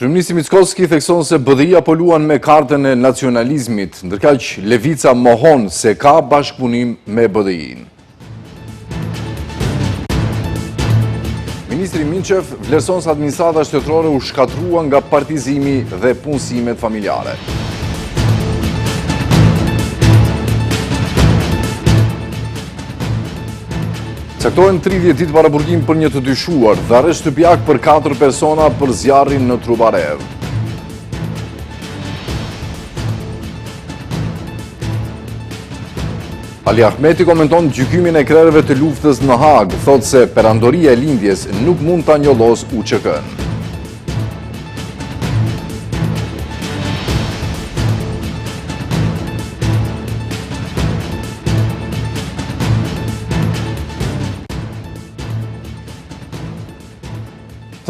Kryeministri Mickoski thekson se BDI-ja po luan me kartën e nacionalizmit, ndërkaq Levica mohon se ka bashkëpunim me BDI-n. Ministri Minçev vlerëson se administrata shtetërore u shkatrua nga partizimi dhe punësimet familjare. Caktohen 30 ditë paraburgim për një të dyshuar dhe arresht shtëpiak për 4 persona për zjarrin në Trubarev. Ali Ahmeti komenton gjykimin e krerëve të luftës në Hag, thot se perandoria e lindjes nuk mund ta njollos UÇK-n.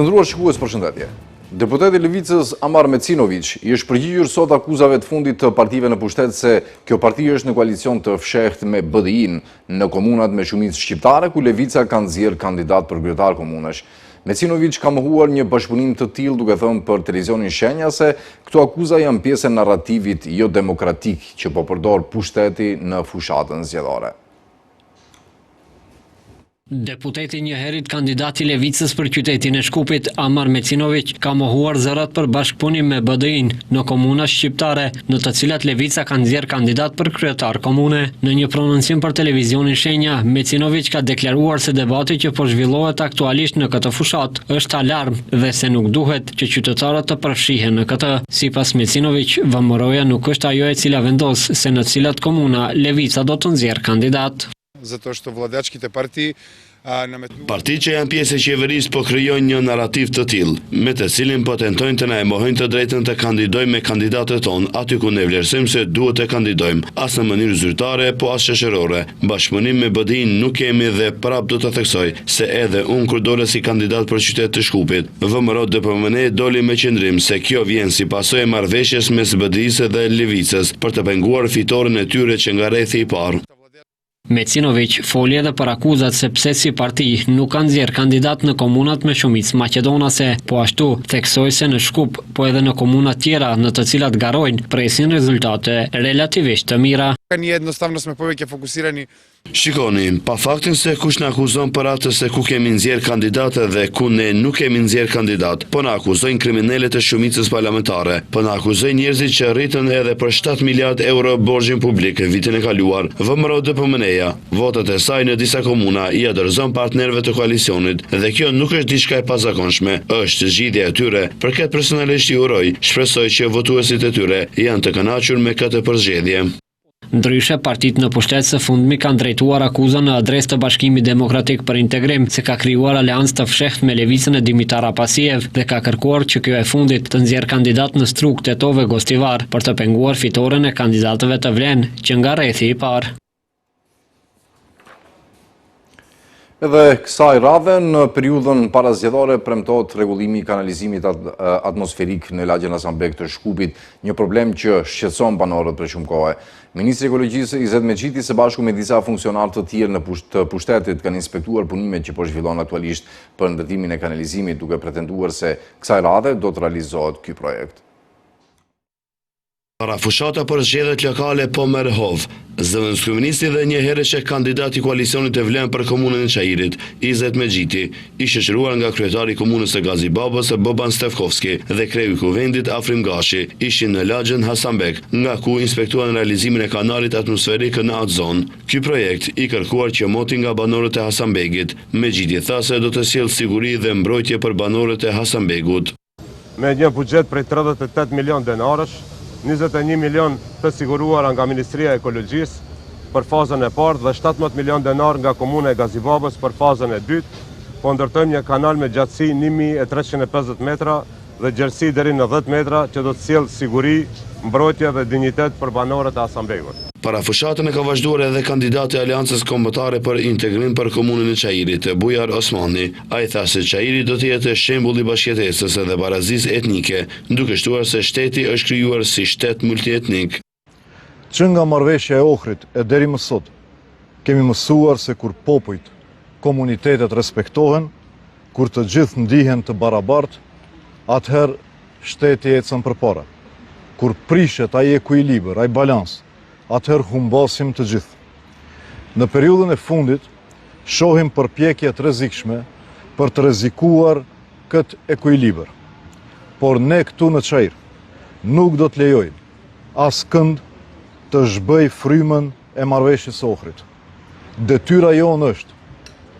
Të nderuar shikues, përshëndetje. Deputeti i Levicës Amar Mecinović i është përgjigjur sot akuzave të fundit të partive në pushtet se kjo parti është në koalicion të fshehtë me BDI-n në komunat me shumicë shqiptare ku Levica ka nxjerrë kandidat për kryetar komunesh. Mecinović ka mohuar një bashkëpunim të tillë duke thënë për televizionin Shenja se këto akuza janë pjesë e narrativit jo demokratik që po përdor pushteti në fushatën zgjedhore. Deputeti njëherët kandidati Levicës për qytetin e Shkupit, Amar Mecinović, ka mohuar zërat për bashkëpunim me BDI-n në komuna shqiptare, në të cilat Levica ka nxjerrë kandidat për kryetar komune. Në një prononcim për televizionin Shenja, Mecinović ka deklaruar se debati që po zhvillohet aktualisht në këtë fushat është alarm dhe se nuk duhet që qytetarët të përfshihen në këtë. Sipas Mecinović, vëmëroja nuk është ajo e cila vendos se në cilat komuna Levica do të nxjerrë kandidat. Zato što vladachkite partiji Partitë që janë pjesë e qeverisë po krijojnë një narrativ të tillë, me të cilin po tentojnë të na e mohojnë të drejtën të kandidojmë me kandidatët tonë aty ku ne vlerësojmë se duhet të kandidojmë, as në mënyrë zyrtare, po as shoqërore. Bashkëpunim me BDI-n nuk kemi dhe prap do të theksoj se edhe unë kur dola si kandidat për qytet të Shkupit, VMRO DPMN doli me qendrim se kjo vjen si pasojë e marrëveshjes mes BDI-së dhe Levicës për të penguar fitoren e tyre që nga rrethi i parë. Mecinović foli edhe për akuzat se pse si parti nuk kanë nxjerrë kandidat në komunat me shumicë maqedonase, po ashtu theksoi se në Shkup, po edhe në komuna tjera në të cilat garojnë, presin rezultate relativisht të mira. Jednostavno smo povijek fokusirani. Shikoni, pa faktin se kush na akuzon për atë se ku kemi nxjerrë kandidatë dhe ku ne nuk kemi nxjerrë kandidat, po na akuzojnë kriminalet e shumicës parlamentare, po na akuzojnë njerëzit që rritën edhe për 7 miliard euro borxhin publik vitin e kaluar. VMRO DPMN-ja, votat e saj në disa komuna i dorëzon partnerëve të koalicionit dhe kjo nuk është diçka e pazakonshme, është zgjidhja e tyre. Për këtë personalisht i uroj, shpresoj që votuesit e tyre janë të kënaqur me këtë përzgjedhje. Ndryshe, partitë në pushtet së fundmi kanë drejtuar akuzën në adresë të Bashkimit Demokratik për Integrim se ka krijuar aleancë të fshehtë me Levicën e Dimitar Apasiev dhe ka kërkuar që kjo e fundit të nxjerrë kandidat në Struk, Tetove, Gostivar për të penguar fitoren e kandidatëve të vlen që nga rrethi i parë. Edhe kësaj radhe në periudhën parazgjedhore premtohet rregullimi i kanalizimit atmosferik në lagjen Hasanbek të Shkupit, një problem që shqetëson banorët për shumë kohë. Ministri i Ekologjisë Izet Meçiti së bashku me disa funksionarë të tjerë të pushtetit kanë inspektuar punimet që po zhvillon aktualisht për ndërtimin e kanalizimit, duke pretenduar se kësaj radhe do të realizohet ky projekt. Para fushata për zgjedhjet lokale po merr hov. Zëvendës kryeministri dhe një herëshe kandidat i koalicionit të vlen për komunën e Çajirit, Izet Meçiti, i shoqëruar nga kryetari i komunës së Gazibabës, Boban Stefkovski, dhe kreu i kuvendit Afrim Gashi, ishin në lagjen Hasanbek, nga ku inspektuan realizimin e kanalit atmosferik në atë zonë. Ky projekt i kërkuar që moti nga banorët e Hasanbekit. Meçiti tha se do të sjellë siguri dhe mbrojtje për banorët e Hasanbekut. Me një buxhet prej 38 milion denarësh, 21 milion të siguruar nga Ministria e Ekologjisë për fazën e parë dhe 17 milion denar nga Komuna e Gazibabës për fazën e dytë, po ndërtojmë një kanal me gjatësi 1350 metra dhe gjerësi deri në 10 metra që do të sjellë siguri, mbrojtje dhe dinjitet për banorët e Hasanbekut. Para fushatën e ka vazhduar edhe kandidati i Aleancës Kombëtare për Integrim për komunën e Çajirit, Bujar Osmani. Ai tha se Çajiri do të jetë shembull i bashkëjetesës dhe barazisë etnike, duke shtuar se shteti është krijuar si shtet multietnik. Që nga marrëveshja e Ohrit e deri më sot, kemi mësuar se kur popujt, komunitetet respektohen, kur të gjithë ndihen të barabartë, atëherë shteti ecën përpara. Kur prishet ai ekuilibër, ai balans, atëherë humbasim të gjithë. Në periudhën e fundit, shohim përpjekje të rrezikshme për të rrezikuar këtë ekuilibër. Por ne këtu në Çajir nuk do të lejojmë askënd të zhbëj frymën e marrëveshjes së Ohrit. Detyra jonë është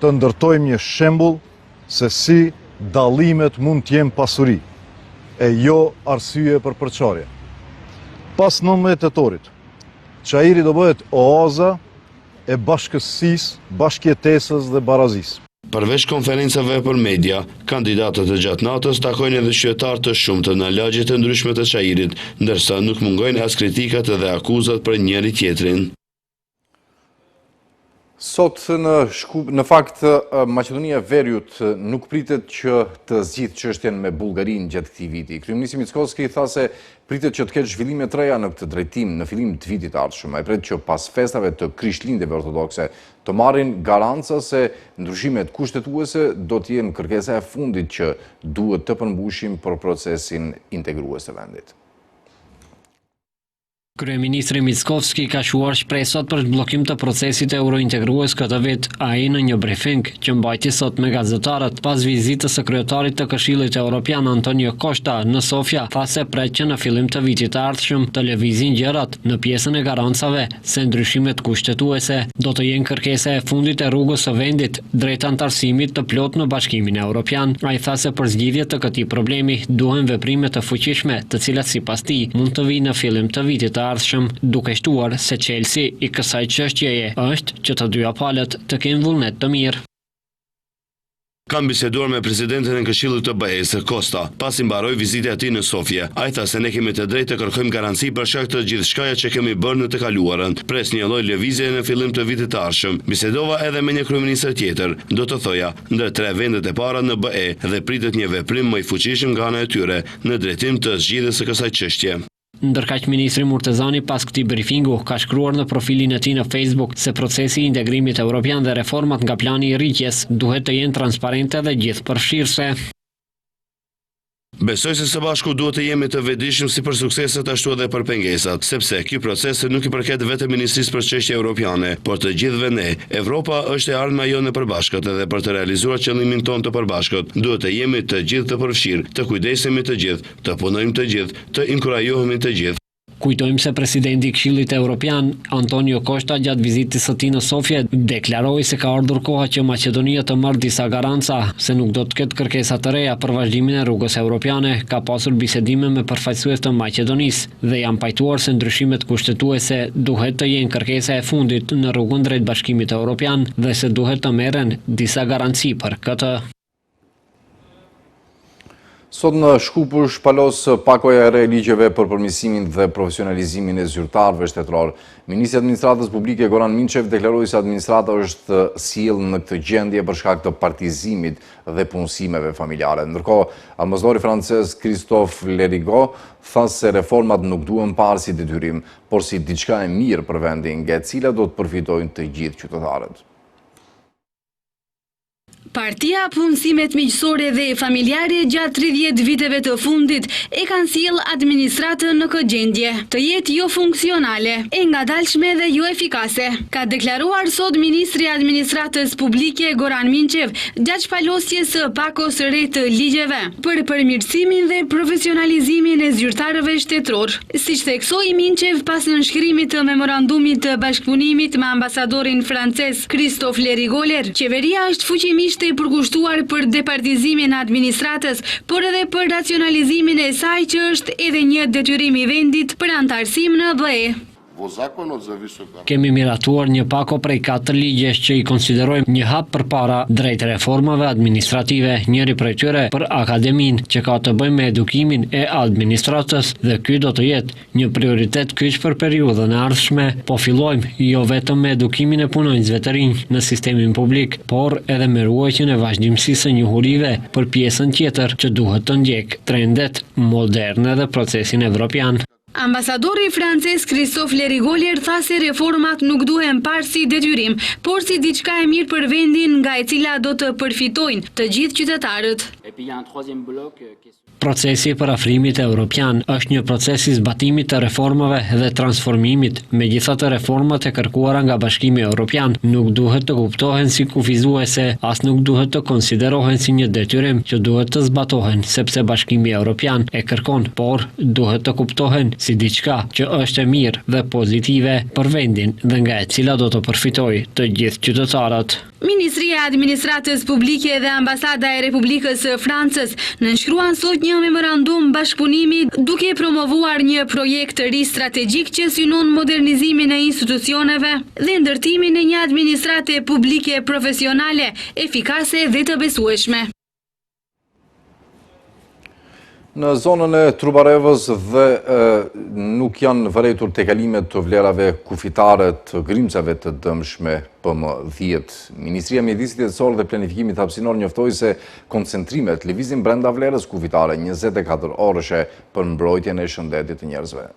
të ndërtojmë një shembull se si dallimet mund të jenë pasuri, e jo arsye për përçarje. Pas 19 tetorit, Çajiri do bëhet oaza e bashkësisë, bashkëjetesës dhe barazisë. Përveç konferencave për media, kandidatët e gjatë natës takojnë edhe qytetarë të shumtë në lagje të ndryshme të Çajirit, ndërsa nuk mungojnë as kritikat dhe akuzat për njëri tjetrin. Sot në fakt Maqedonia e Veriut nuk pritet që të zgjidhë çështjen me Bullgarinë gjatë këtij viti. Kryeministri Mickoski tha se pritet që të ketë zhvillime të reja në këtë drejtim në fillim të vitit të ardhshëm. Ai pret që pas festave të Krishtlindjeve ortodokse të marrin garanca se ndryshimet kushtetuese do të jenë kërkesa e fundit që duhet të përmbushim për procesin integrues të vendit. Kryeministri Mickoski ka shuar shpresat për zhbllokim të procesit eurointegrues këtë vit, ai në një brifing që mbajti sot me gazetarët pas vizitës së kryetarit të Këshillit Evropian Antonio Costa në Sofia, tha se pret që në fillim të vitit të ardhshëm të lëvizin gjërat në pjesën e garancave se ndryshimet kushtetuese do të jenë kërkesa e fundit e rrugës së vendit drejt antarësimit të plot në Bashkimin Evropian. Ai tha se për zgjidhje të këtij problemi duhen veprime të fuqishme, të cilat sipas tij mund të vijnë në fillim të vitit të ardhshëm, duke shtuar se çelësi i kësaj çështjeje është që të dyja palët të kenë vullnet të mirë. Kam biseduar me presidentin e Këshillit të BE-s, Costa, pasi mbaroi vizitën e tij në Sofje. Ai tha se ne kemi të drejtë të kërkojmë garanci për shkak të gjithçkaja që kemi bërë në të kaluarën. Pres një lloj lëvizje në fillim të vitit të ardhshëm. Bisedova edhe me një kryeministër tjetër, do të thoja, ndër 3 vendet e para në BE dhe pritet një veprim më i fuqishëm nga ana e tyre në drejtim të zgjidhjes së kësaj çështje. Ndërkaq ministri Murtezani pas këtij briefingu ka shkruar në profilin e tij në Facebook se procesi i integrimit evropian dhe reformat nga plani i rritjes duhet të jenë transparente dhe gjithëpërfshirëse. Besoj se së bashku duhet të jemi të vetëdijshëm si për sukseset ashtu edhe për pengesat, sepse ky proces nuk i përket vetëm Ministrisë për Çështje Evropiane, por të gjithëve ne. Evropa është e ardhmja jonë e përbashkët dhe për të realizuar qëllimin tonë të përbashkët, duhet të jemi të gjithë të përfshirë, të kujdesemi të gjithë, të punojmë të gjithë, të inkurajohemi të gjithë. Kujtojmë se presidenti i Këshillit Evropian, Antonio Costa, gjatë vizitës së tij në Sofje, deklaroi se ka ardhur koha që Maqedonia të marrë disa garanca se nuk do të ketë kërkesa të reja për vazhdimin e rrugës evropiane. Ka pasur bisedime me përfaqësues të Maqedonisë dhe janë pajtuar se ndryshimet kushtetuese duhet të jenë kërkesa e fundit në rrugën drejt Bashkimit Evropian dhe se duhet të merren disa garanci për këtë. Sot në Shkupur shpalos pakoja e re e ligjeve për përmirësimin dhe profesionalizimin e zyrtarëve shtetëror. Ministri i Administratës Publike Goran Minçev deklaroi se administrata është sjellë në këtë gjendje për shkak të partizimit dhe punësimeve familjare. Ndërkohë, ambasadori francez Christophe Lerigot tha se reformat nuk duhen parë si detyrim, por si diçka e mirë për vendin, nga e cila do të përfitojnë të gjithë qytetarët. Partia punësimet miqësore dhe familjare gjatë 30 viteve të fundit e kanë sjellë administratën në këtë gjendje, të jetë jo funksionale, e ngadalshme dhe jo efikase, ka deklaruar sot ministri i Administratës Publike Goran Minçev gjatë shpalosjes së pakos re të ligjeve për përmirësimin dhe profesionalizimin e zyrtarëve shtetëror. Siç theksoi Minçev pas nënshkrimit të memorandumit të bashkëpunimit me ambasadorin francez Christophe Lerigot, qeveria është fuqimisht e përkushtuar për departizimin e administratës, por edhe për racionalizimin e saj që është edhe një detyrim i vendit për antarësim në BE. Kemi miratuar një pako prej 4 ligjesh që i konsiderojmë një hap përpara drejt reformave administrative, njëri prej tyre për akademinë që ka të bëjë me edukimin e administratës dhe ky do të jetë një prioritet kyç për periudhën e ardhshme. Po fillojmë jo vetëm me edukimin e punonjësve të rinj në sistemin publik, por edhe me ruajtjen e vazhdimësisë së njohurive për pjesën tjetër që duhet të ndjek trendet moderne dhe procesin evropian. Ambasadori francez Christophe Lerigot tha se reformat nuk duhen parë si detyrim, por si diçka e mirë për vendin nga e cila do të përfitojnë të gjithë qytetarët. Procesi i parafrimit evropian është një proces i zbatimit të reformave dhe transformimit, megjithatë reformat e kërkuara nga Bashkimi Evropian nuk duhet të kuptohen si kufizuese, as nuk duhet të konsiderohen si një detyrim që duhet të zbatohen, sepse Bashkimi Evropian e kërkon, por duhet të kuptohen si diçka që është e mirë dhe pozitive për vendin dhe nga e cila do të përfitojë të gjithë qytetarët. Ministria e Administratës Publike dhe Ambasada e Republikës së Francës nënshkruan sot një memorandum bashkëpunimi duke promovuar një projekt të ri strategjik që synon modernizimin e institucioneve dhe ndërtimin e një administrate publike profesionale, efikase dhe të besueshme. Në zonën e Trubarevës dhe nuk janë vërejtur tekalimet të vlerave kufitare të grimcave të dëmshme PM10. Ministria e Mjedisit Jetësor dhe Planifikimit Hapësinor njoftoi se koncentrimet lëvizin brenda vlerës kufitare 24 orëshe për mbrojtjen e shëndetit të njerëzve.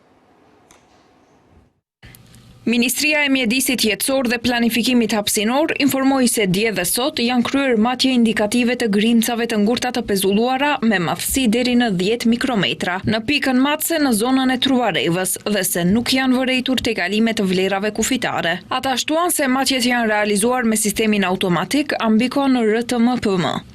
Ministria e Mjedisit Jetësor dhe Planifikimit Hapësinor informoi se dje dhe sot janë kryer matje indikative të grimcave të ngurta të pezulluara me madhësi deri në 10 mikrometra në pikën matse në zonën e Trubarevës dhe se nuk janë vërejtur tekalime të vlerave kufitare. Ata shtuan se matjet janë realizuar me sistemin automatik Ambicon RTM-PM.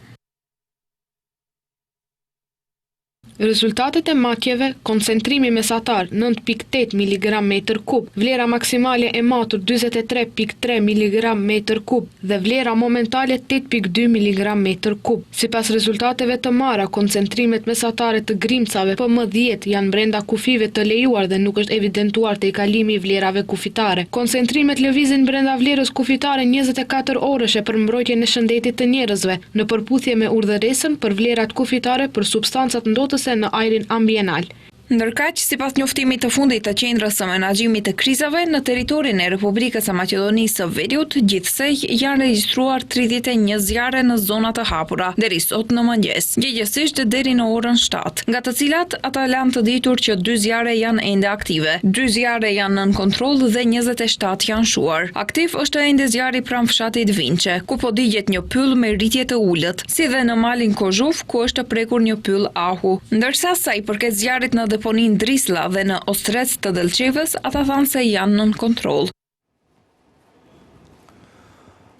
Rezultatet e matjeve, koncentrimi mesatar 9.8 mg metër kub, vlera maksimale e matur 23.3 mg metër kub dhe vlera momentale 8.2 mg metër kub. Sipas rezultateve të marra, koncentrimet mesatare të grimcave PM10 janë brenda kufive të lejuar dhe nuk është evidentuar tekalimi i vlerave kufitare. Koncentrimet lëvizin brenda vlerës kufitare 24 orëshe për mbrojtjen e shëndetit të njerëzve, në përputhje me urdhëresën për vlerat kufitare për substancat ndotëse në ajrin ambiental. Ndërkaq, sipas njoftimit të fundit të Qendrës së Menaxhimit të Krizave në territorin e Republikës së Maqedonisë së Veriut, gjithsej janë regjistruar 31 zjarre në zona të hapura deri sot në mëngjes, gjegjesisht deri në orën 7, nga të cilat ata lanë të ditur që 2 zjarre janë ende aktive, 2 zjarre janë nën kontroll dhe 27 janë shuar. Aktiv është ende zjarri pranë fshatit Vinçe, ku po digjet një pyll me rritje të ulët, si dhe në malin Kozhuf, ku është prekur një pyll ahu. Ndërsa sa i përket zjarrit në deponin Drisla dhe në Ostrec të Delçevës, ata thanë se janë nën kontroll.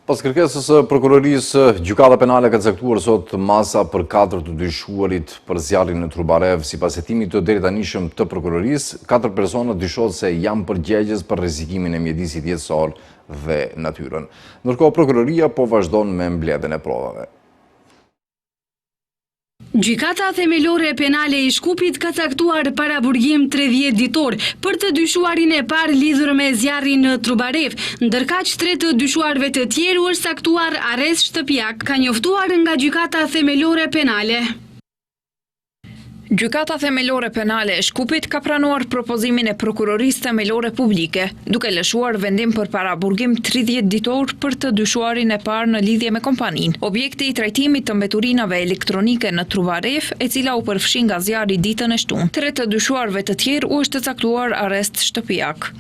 Pas kërkesës së prokurorisë, gjykata penale ka caktuar sot masa për 4 të dyshuarit për zjarrin në Trubarev. Sipas hetimit të deritanishëm të prokurorisë, 4 persona dyshohet se janë përgjegjës për rrezikimin e mjedisit jetësor dhe natyrën. Ndërkohë prokuroria po vazhdon me mbledhjen e provave. Gjykata themelore penale i Shkupit ka caktuar paraburgim 30 ditor për të dyshuarin e parë lidhur me zjarrin në Trubarev, ndërkaq 3 të dyshuarve të tjerë është caktuar arrest shtëpiak, ka njoftuar nga Gjykata themelore penale. Gjykata themelore penale e Shkupit ka pranuar propozimin e prokurorisë themelore publike, duke lëshuar vendim për paraburgim 30 ditor për të dyshuarin e parë në lidhje me kompaninë. Objekti i trajtimit të mbeturinave elektronike në Trubarev, e cila u përfshin nga zjarri ditën e shtunë. 3 të dyshuarve të tjerë u është caktuar arrest shtëpiak.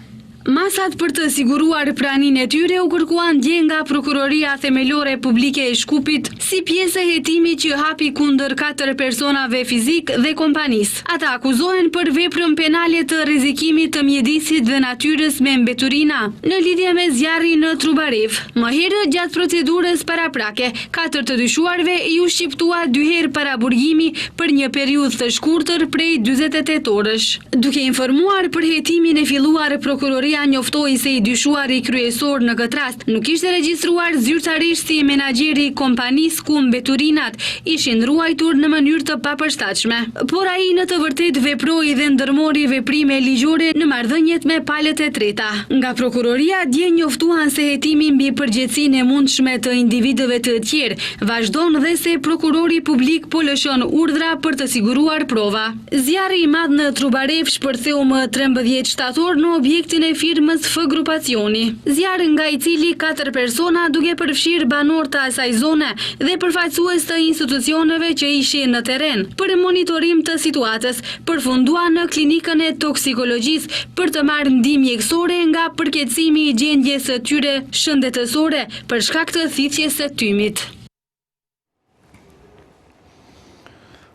Masat për të siguruar praninë e tyre u kërkuan dje nga Prokuroria Themelore Publike e Shkupit si pjesë e hetimit që hapi kundër 4 personave fizik dhe kompanisë. Ata akuzohen për veprën penale të rrezikimit të mjedisit dhe natyrës me mbeturina në lidhje me zjarrin në Trubarev. Më herët gjatë procedurës paraprake, 4 të dyshuarve iu shqiptua 2 herë paraburgimi për një periudhë të shkurtër prej 48 orësh. Duke informuar për hetimin e filluar, prokuroria njoftoi se i dyshuari kryesor në këtë rast nuk ishte regjistruar zyrtarisht si menaxheri i kompanisë ku mbeturinat ishin ruajtur në mënyrë të papërshtatshme, por ai në të vërtetë veproi dhe ndërmori veprime ligjore në marrëdhëniet me palët e treta. Nga prokuroria dje njoftuan se hetimi mbi përgjegjësinë e mundshme të individëve të tjerë vazhdon dhe se prokurori publik po lëshon urdhra për të siguruar prova. Zjarri i madh në Trubarev shpërtheu më 13 shtator në objektin e firmës F Grupacioni. Zjarr nga i cili 4 persona, duke përfshirë banor të asaj zone dhe përfaqësues të institucioneve që ishin në terren për monitorim të situatës, përfundua në klinikën e toksikologjisë për të marrë ndihmë mjekësore nga përkeqësimi i gjendjes së tyre shëndetësore për shkak të thithjes së tymit.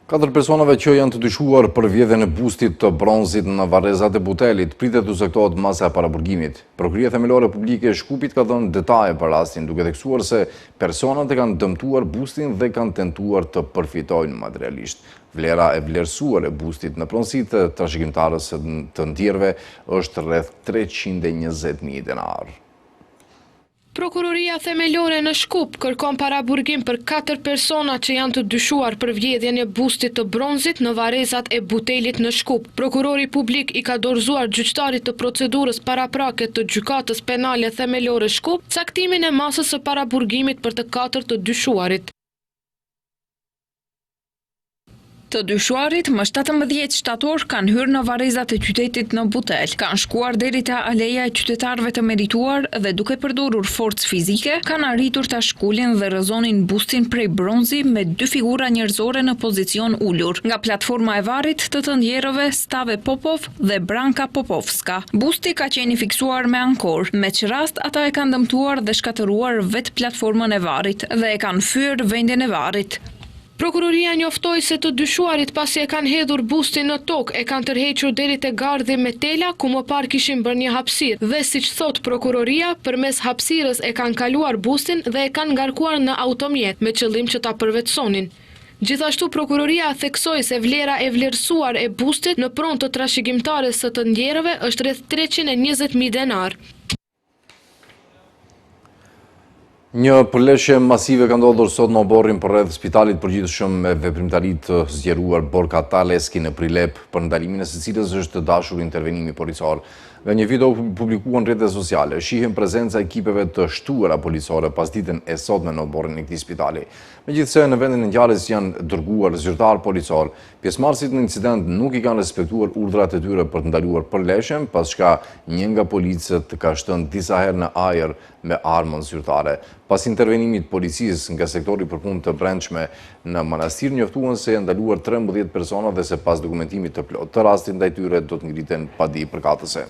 4 personave që janë të dyshuar për vjedhjen e bustit të bronzit në varrezat e Butelit pritet të zaktohet masa e paraburgimit. Prokuria Themelore Publike e Shkupit ka dhënë detaje për rastin, duke theksuar se personat e kanë dëmtuar bustin dhe kanë tentuar të përfitojnë materialisht. Vlera e vlerësuar e bustit në pronësi të trashëgimtarës të ndjerëve është rreth 320.000 denar. Prokuroria Themelore në Shkup kërkon paraburgim për 4 persona që janë të dyshuar për vjedhjen e bustit të bronzit në varrezat e Butelit në Shkup. Prokurori publik i ka dorëzuar gjyqtarit të procedurës paraprake të gjykatës penale Themelore Shkup caktimin e masës së paraburgimit për të 4 të dyshuarit. Të dyshuarit më 17 shtator kanë hyrë në varrezat e qytetit në Butel. Kanë shkuar deri te aleja e qytetarëve të merituar dhe duke përdorur forcë fizike, kanë arritur ta shkulin dhe rrëzonin bustin prej bronzi me 2 figura njerëzore në pozicion ulur. Nga platforma e varrit të ndjerëve Stave Popov dhe Branka Popovska. Busti ka qenë fiksuar me ankor, me që rast ata e kanë dëmtuar dhe shkatëruar vetë platformën e varrit dhe e kanë fyer vendin e varrit. Prokuroria njoftoi se të dyshuarit pasi e kanë hedhur bustin në tokë e kanë tërhequr deri te gardhi me tela ku më parë kishin bërë një hapësirë dhe siç thot prokuroria, përmes hapësirës e kanë kaluar bustin dhe e kanë ngarkuar në automjet me qëllim që ta përvetësonin. Gjithashtu prokuroria theksoi se vlera e vlerësuar e bustit në pronë të trashëgimtares së të ndjerëve është rreth 320.000 denar. Një përleshje masive ka ndodhur sot në oborrin përreth spitalit përgjithshëm me veprimtari të zgjeruar Borka Taleski në Prilep, për ndalimin e së cilës është dashur intervenimi policor. Nga një video publikuar në rrjetet sociale, shihen prezenca ekipeve të shtuara policore pas ditën e sotme në oborrin e këtij spitali. Megjithse në vendin e ngjarjes janë dërguar zyrtar policor, pjesëmarrësit në incident nuk i kanë respektuar urdhrat e tyre për të ndaluar përleshjen, paska një nga policët ka shtënë disa herë në ajër me armën zyrtare. Pas intervenimit policisë nga sektori për punë të brendshme në manastir, njoftuan se janë ndaluar 13 persona dhe se pas dokumentimit të plot të rastit ndaj tyre do të ngriten padi përkatëse.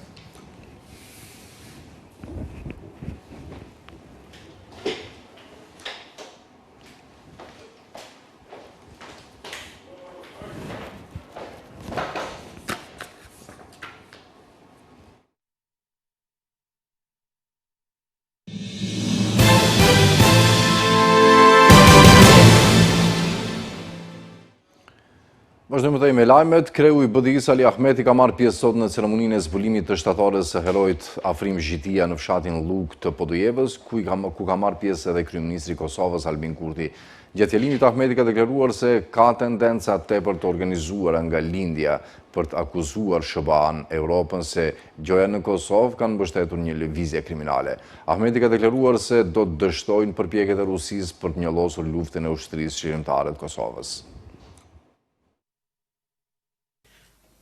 Vazhdojmë të me lajmet, kreu i BDI-s Ali Ahmeti ka marrë pjesë sot në ceremoninë e zbulimit të shtatorës së herojit Afrim Zhitia në fshatin Luk të Podujevës, ku ka marrë pjesë edhe kryeministri i Kosovës Albin Kurti. Gjatë fjalimit Ahmeti ka deklaruar se ka tendenca tepër të organizuara nga lindja për të akuzuar SBA-n Europën se gjoja në Kosovë kanë mbështetur një lëvizje kriminale. Ahmeti ka deklaruar se do të dështojnë përpjekjet e Rusisë për të njëllosur luftën e ushtrisë shqyrtare të Kosovës.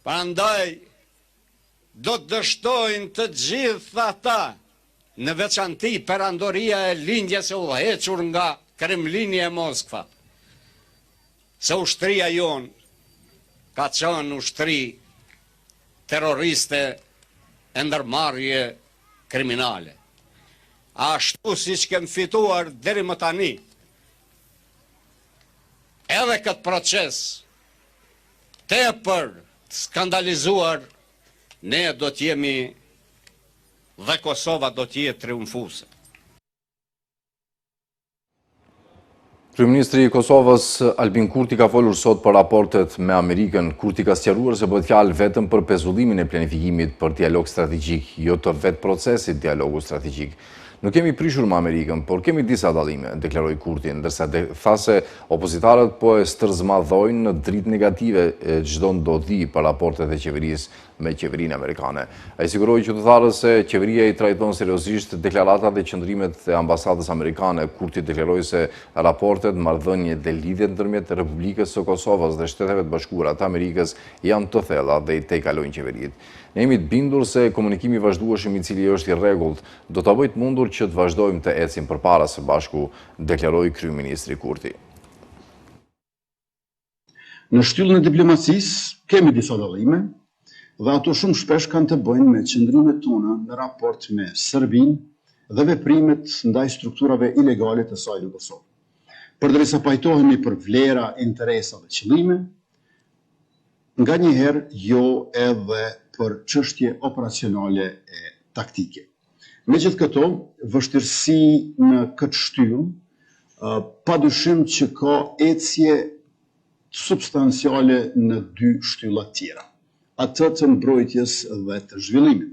Prandaj, do të dështojnë të gjitha ata, në veçanti perandoria e lindjes e udhëhequr nga Kremlini e Moskva, se ushtria jonë ka qenë ushtri terroriste e ndërmarrje kriminale. Ashtu siç kem fituar deri më tani, edhe këtë proces tepër skandalizuar, ne do t'jemi dhe Kosova do t'jetë triumfuese. Kryeministri i Kosovës Albin Kurti ka folur sot për raportet me Amerikën. Kurti ka sqaruar se bëhet fjalë vetëm për pezullimin e planifikimit për dialog strategjik, jo të vetë procesit dialogu strategjik. Nuk kemi prishur me Amerikën, por kemi disa dallime, deklaroi Kurti, ndërsa tha se opozitarët po e stërzmadhojnë në dritë negative çdo ndodhi për raportet e qeverisë me qeverinë amerikane. Ai siguroi qytetarët se qeveria i trajton seriozisht deklaratat dhe qëndrimet e ambasadës amerikane. Kurti deklaroi se raportet, marrëdhëniet dhe lidhjet ndërmjet Republikës së Kosovës dhe Shteteve të Bashkuara të Amerikës janë të thella dhe i tejkalojnë qeveritë. Ne jemi të bindur se komunikimi vazhdueshëm i cili është i rregullt do ta bëjë të mundur që të vazhdojmë të ecim përpara së bashku, deklaroi kryeministri Kurti. Në shtyllën e diplomacisë kemi disa dallime dhe ato shumë shpesh kanë të bëjnë me qëndrimet tona në raport me Serbinë dhe veprimet ndaj strukturave ilegale të saj në Kosovë. Përderisa pajtohemi për vlera, interesa dhe qëllime, nga njëherë jo edhe për çështje operacionale e taktike. Megjithë këto, vështirësi në këtë shtyllë, padyshim që ka ecje substanciale në dy shtylla tjera, atë të mbrojtjes dhe të zhvillimit.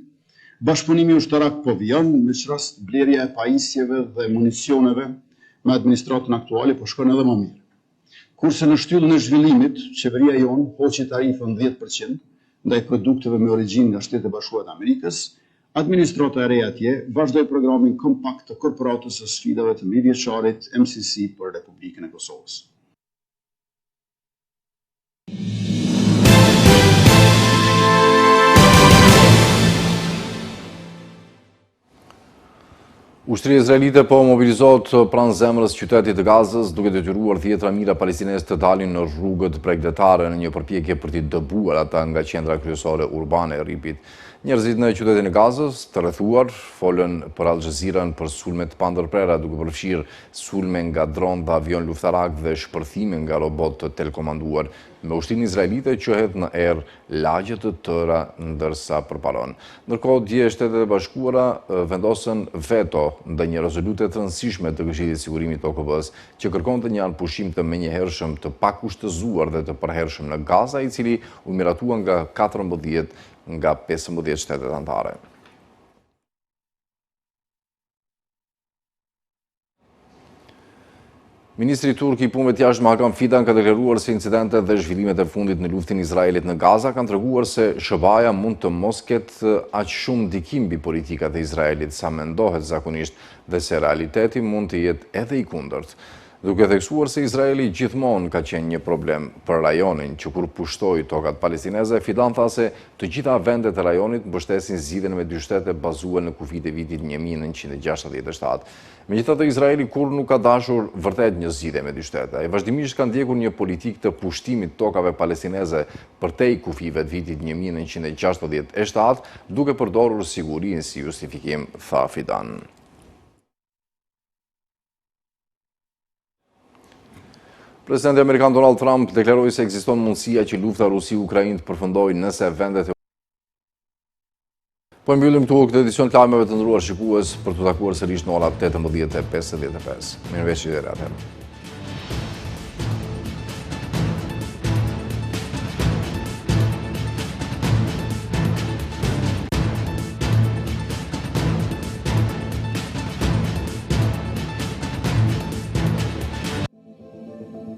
Bashkëpunimi ushtarak po vjen, në që rast blerja e pajisjeve dhe municioneve me administratën aktuale po shkon edhe më mirë. Kurse në shtyllën e zhvillimit, qeveria jonë hoqi tarifën 10% ndaj produkteve me origjinë nga Shtetet e Bashkuara të Amerikës, administrata e re atje vazhdoi programin kompakt të korporatës së sfidave të mijëvjeçarit MCC për Republikën e Kosovës. Ushtria izraelite po mobilizohet pranë zemrës qytetit të Gazës, duke detyruar dhjetra mijëra palestinezë të dalin në rrugët bregdetare në një përpjekje për t'i dëbuar ata nga qendra kryesore urbane e Ripit. Njerëzit në qytetin e Gazës, të rrethuar, folën për Al Jazeerën për sulme të pandërprera, duke përfshirë sulme nga dron dhe avion luftarak dhe shpërthime nga robot të telekomanduar. Me ushtrinë izraelite quhet në erë lagje të tëra ndërsa përparon. Ndërkohë, dje Shtetet e Bashkuara vendosën veto ndaj një rezolute të rëndësishme të Këshillit të Sigurimit të OKB-s, që kërkonte një anëpushim të menjëhershëm të pakushtëzuar dhe të përhershëm në Gaza, i cili u miratua nga 14 nga 15 shtetet anëtare. Ministri turk i punëve të jashtme Hakan Fidan ka deklaruar se incidentet dhe zhvillimet e fundit në luftën e Izraelit në Gaza kanë treguar se SBA mund të mos ketë aq shumë ndikim mbi politikat e Izraelit sa mendohet zakonisht dhe se realiteti mund të jetë edhe i kundërt. Duke theksuar se Izraeli gjithmonë ka qenë një problem për rajonin që kur pushtoi tokat palestineze, Fidan tha se të gjitha vendet e rajonit mbështesin zgjidhjen me dy shtete bazuar në kufijtë e vitit 1967. Megjithatë, Izraeli kur nuk ka dashur vërtet një zgjidhje me dy shtete. Ai vazhdimisht ka ndjekur një politikë të pushtimit tokave palestineze përtej kufive të vitit 1967, duke përdorur sigurinë si justifikim, tha Fidan. Presidenti Amerikan Donald Trump deklaroi se ekziston mundësia që lufta Rusi-Ukrainë të përfundojë nëse vendet e Po mbyllim këtu këtë edicion të lajmeve të nderuar shikues për të takuar sërish në orat 18:55. Mirëmëngjes deri atëherë.